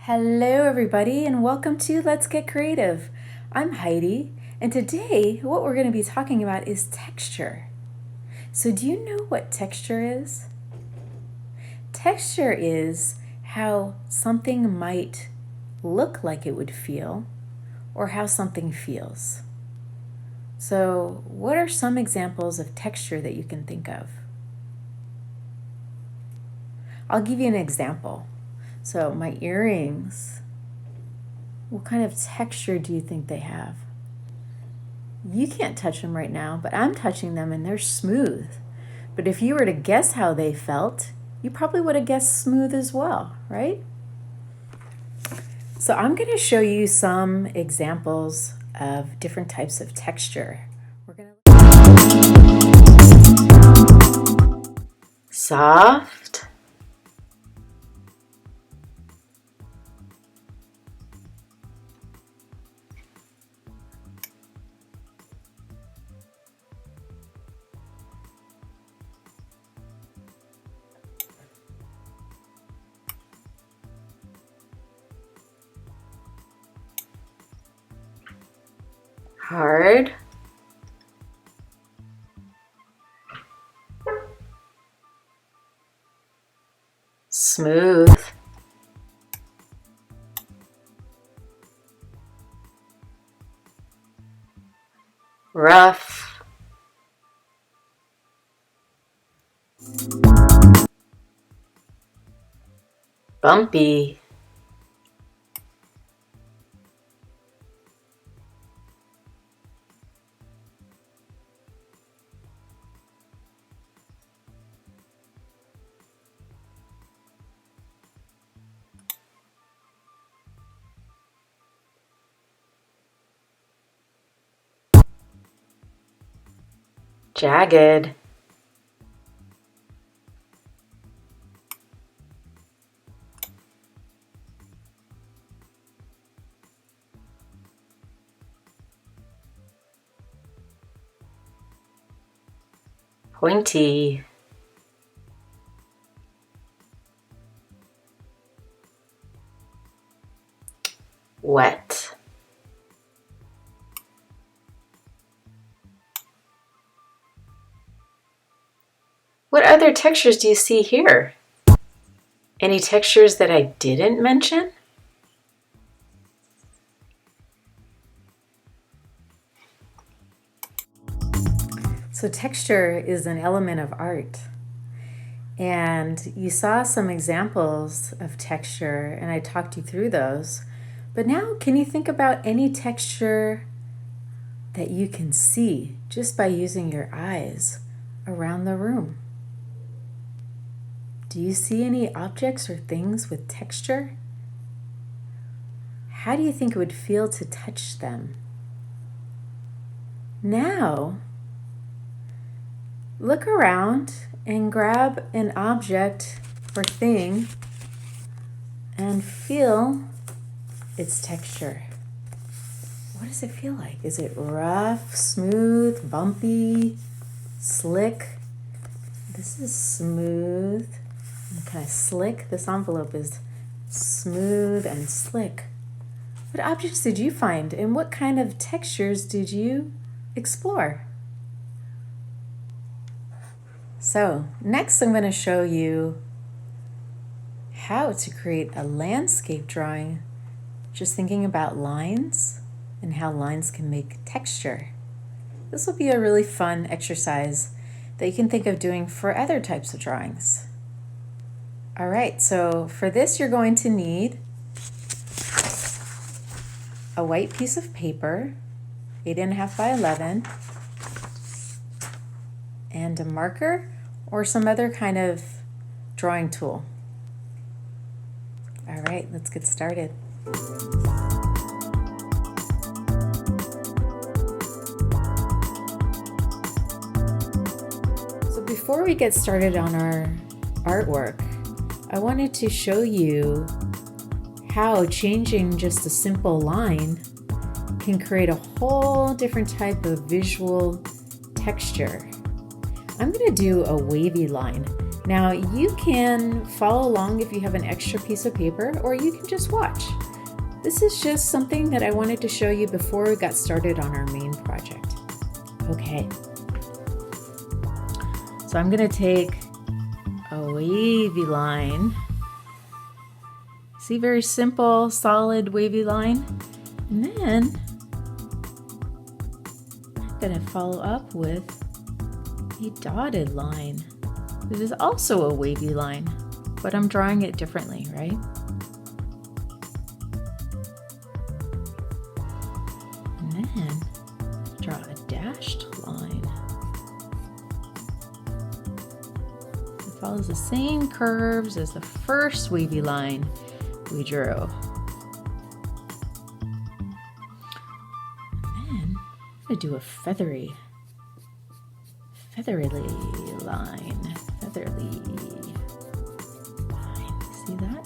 Hello everybody and welcome to Let's Get Creative. I'm Heidi and today what we're going to be talking about is texture. So do you know what texture is? Texture is how something might look like it would feel or how something feels. So what are some examples of texture that you can think of? I'll give you an example. So my earrings, what kind of texture do you think they have? You can't touch them right now, but I'm touching them and they're smooth. But if you were to guess how they felt, you probably would have guessed smooth as well, right? So I'm going to show you some examples of different types of texture. We're going to soft, hard, smooth, rough, bumpy, jagged, pointy, wet, what other textures do you see here? Any textures that I didn't mention? So texture is an element of art. And you saw some examples of texture and I talked you through those. But now can you think about any texture that you can see just by using your eyes around the room? Do you see any objects or things with texture? How do you think it would feel to touch them? Now, look around and grab an object or thing and feel its texture. What does it feel like? Is it rough, smooth, bumpy, slick? This is smooth and kind of slick. This envelope is smooth and slick. What objects did you find and what kind of textures did you explore? So next I'm going to show you how to create a landscape drawing, just thinking about lines and how lines can make texture. This will be a really fun exercise that you can think of doing for other types of drawings. All right, so for this you're going to need a white piece of paper, 8.5 by 11, and a marker or some other kind of drawing tool. All right, let's get started. So before we get started on our artwork, I wanted to show you how changing just a simple line can create a whole different type of visual texture. I'm going to do a wavy line. Now you can follow along if you have an extra piece of paper, or you can just watch. This is just something that I wanted to show you before we got started on our main project. Okay. So I'm going to take a wavy line. See, very simple, solid wavy line. And then I'm going to follow up with a dotted line. This is also a wavy line, but I'm drawing it differently, right? And then draw a dashed line. It follows the same curves as the first wavy line we drew. And then I'm going to do a feathery line. Featherly line. See that?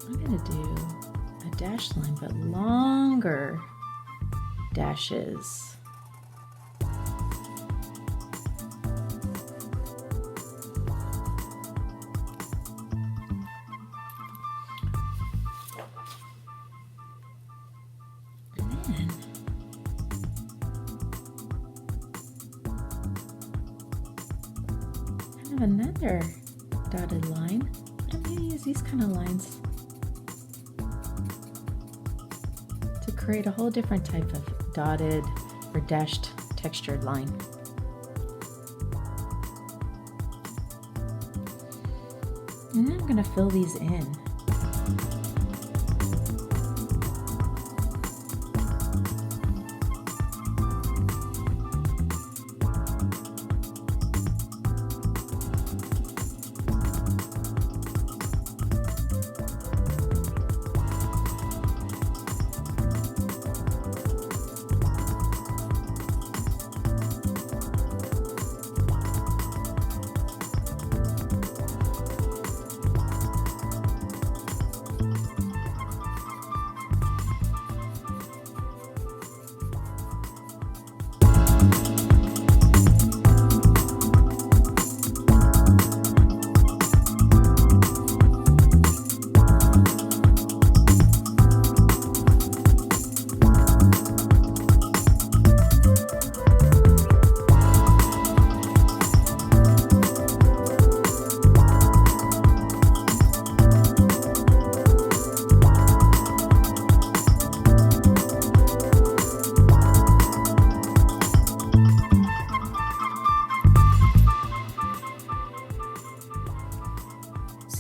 I'm going to do a dashed line, but longer dashes. Another dotted line. I'm going to use these kind of lines to create a whole different type of dotted or dashed textured line. And then I'm going to fill these in.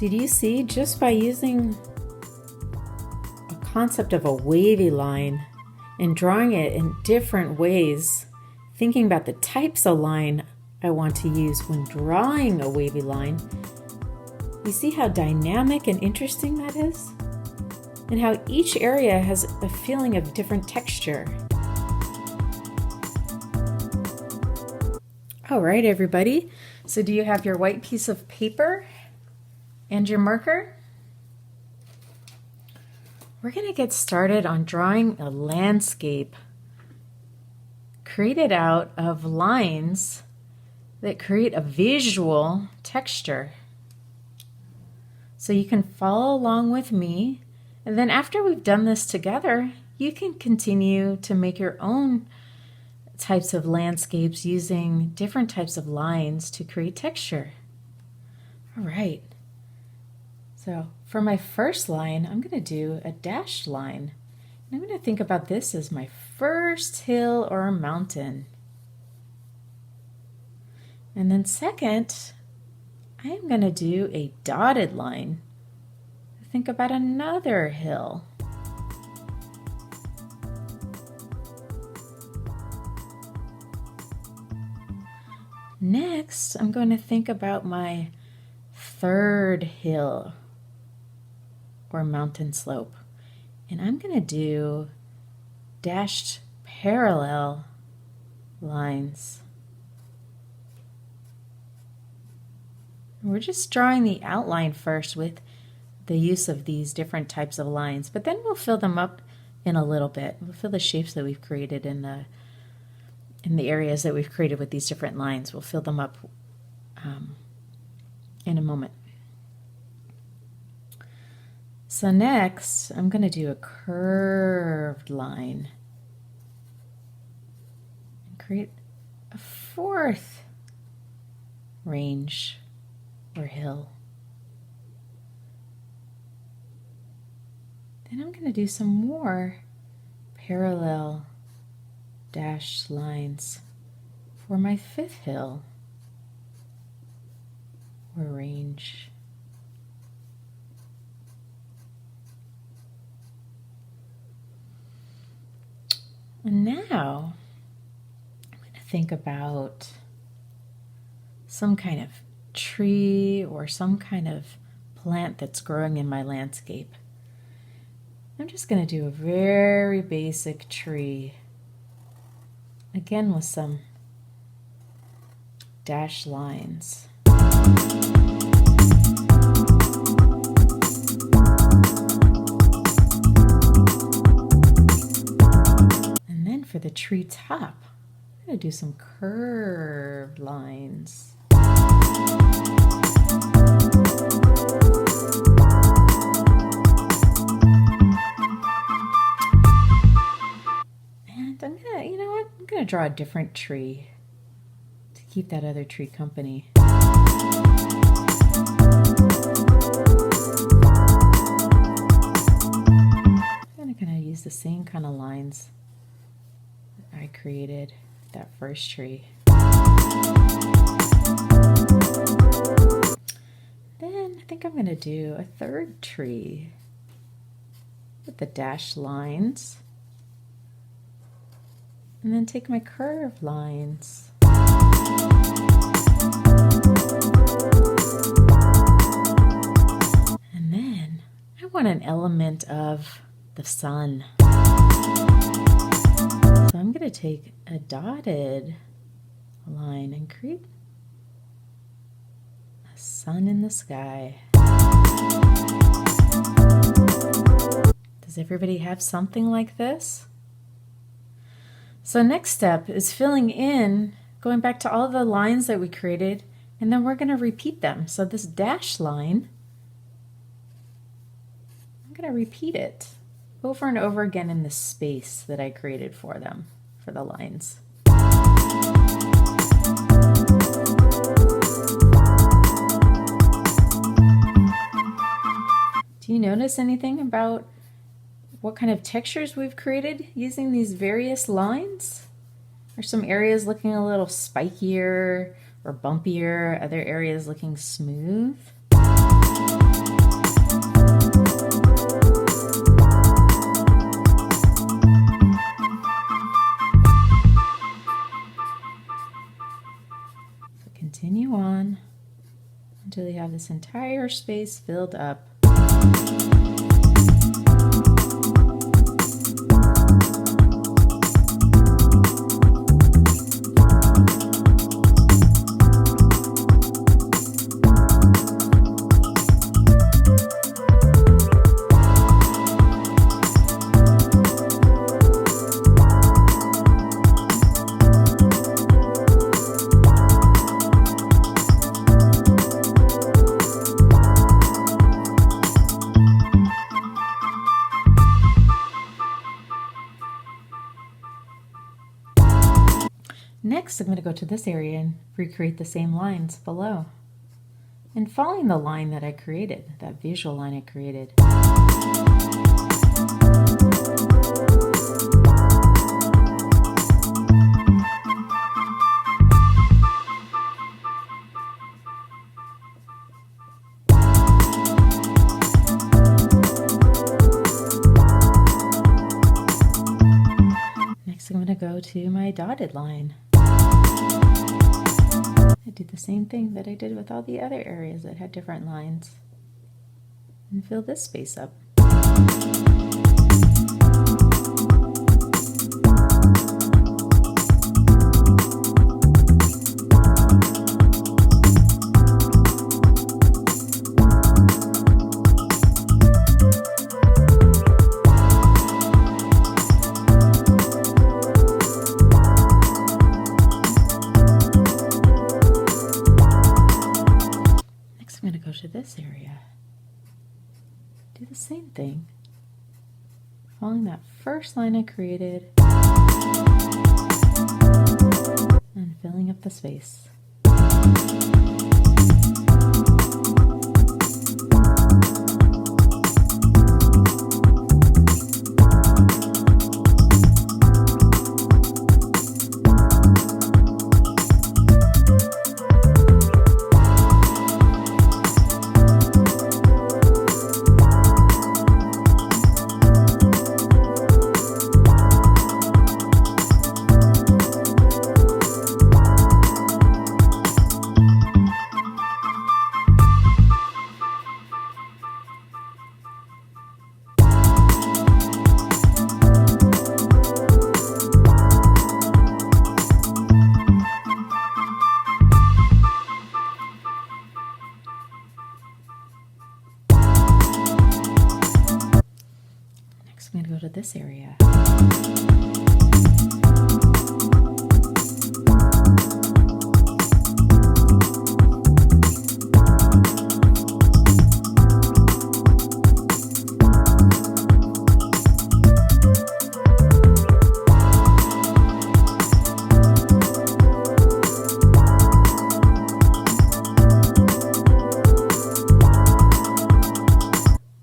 So do you see, just by using a concept of a wavy line and drawing it in different ways, thinking about the types of line I want to use when drawing a wavy line, you see how dynamic and interesting that is? And how each area has a feeling of different texture. All right, everybody. So do you have your white piece of paper and your marker? We're going to get started on drawing a landscape created out of lines that create a visual texture. So you can follow along with me, and then after we've done this together, you can continue to make your own types of landscapes using different types of lines to create texture. All right. So for my first line, I'm going to do a dashed line. And I'm going to think about this as my first hill or mountain. And then second, I am going to do a dotted line. Think about another hill. Next, I'm going to think about my third hill or mountain slope. And I'm going to do dashed parallel lines. We're just drawing the outline first with the use of these different types of lines, but then we'll fill them up in a little bit. We'll fill the shapes that we've created in the areas that we've created with these different lines. We'll fill them up in a moment. So next, I'm going to do a curved line and create a fourth range or hill. Then I'm going to do some more parallel dashed lines for my fifth hill or range. And now I'm going to think about some kind of tree or some kind of plant that's growing in my landscape. I'm just going to do a very basic tree, again with some dashed lines. And then for the tree top, I'm going to do some curved lines. And I'm gonna, you know what? I'm gonna draw a different tree to keep that other tree company. I'm gonna use the same kind of lines that I created that first tree. Then I think I'm gonna do a third tree with the dashed lines. And then take my curved lines. And then I want an element of the sun. So I'm going to take a dotted line and create a sun in the sky. Does everybody have something like this? So next step is filling in, going back to all the lines that we created, and then we're going to repeat them. So this dash line, I'm going to repeat it over and over again in the space that I created for them, for the lines. Do you notice anything about what kind of textures we've created using these various lines? Are some areas looking a little spikier or bumpier, other areas looking smooth? So continue on until you have this entire space filled up. Next, I'm going to go to this area and recreate the same lines below. And following the line that I created, that visual line I created. Next, I'm going to go to my dotted line. I do the same thing that I did with all the other areas that had different lines. And fill this space up. this area. Do the same thing. Following that first line I created and filling up the space. I'm going to go to this area.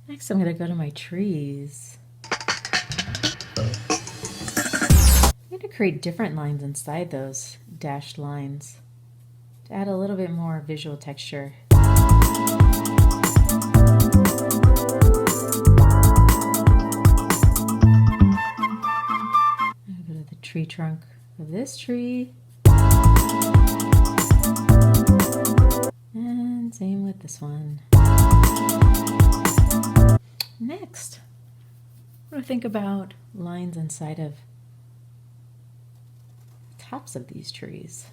Next, I'm going to go to my trees. I'm going to create different lines inside those dashed lines to add a little bit more visual texture. Go to the tree trunk of this tree. And same with this one. Next, I'm going to think about lines inside of tops of these trees.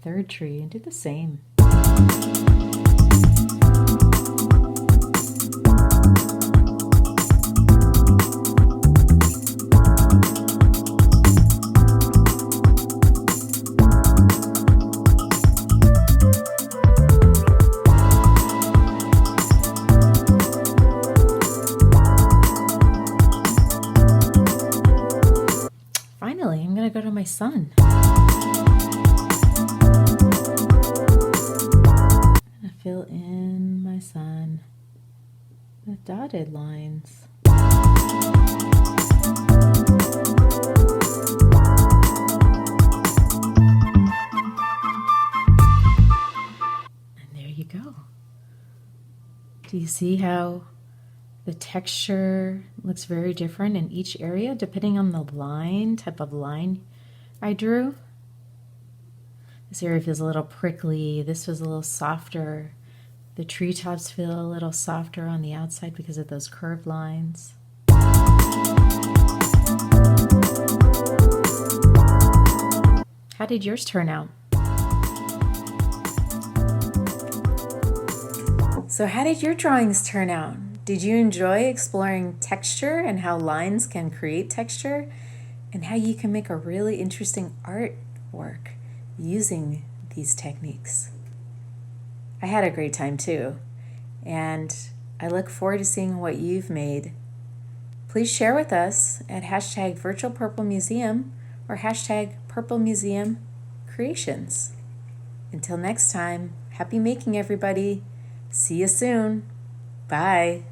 Third tree and do the same. Finally, I'm going to go to my sun. Fill in my sun with dotted lines. And there you go. Do you see how the texture looks very different in each area depending on the type of line I drew? This area feels a little prickly. This was a little softer. The treetops feel a little softer on the outside because of those curved lines. How did yours turn out? So how did your drawings turn out? Did you enjoy exploring texture and how lines can create texture and how you can make a really interesting artwork using these techniques? I had a great time too, and I look forward to seeing what you've made. Please share with us at #VirtualPurpleMuseum or #PurpleMuseumCreations. Until next time, happy making, everybody. See you soon. Bye.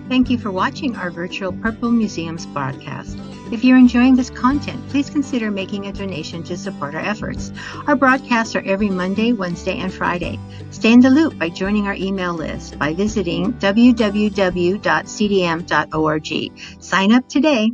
Thank you for watching our virtual Purple Museums broadcast. If you're enjoying this content, please consider making a donation to support our efforts. Our broadcasts are every Monday, Wednesday, and Friday. Stay in the loop by joining our email list by visiting www.cdm.org. Sign up today.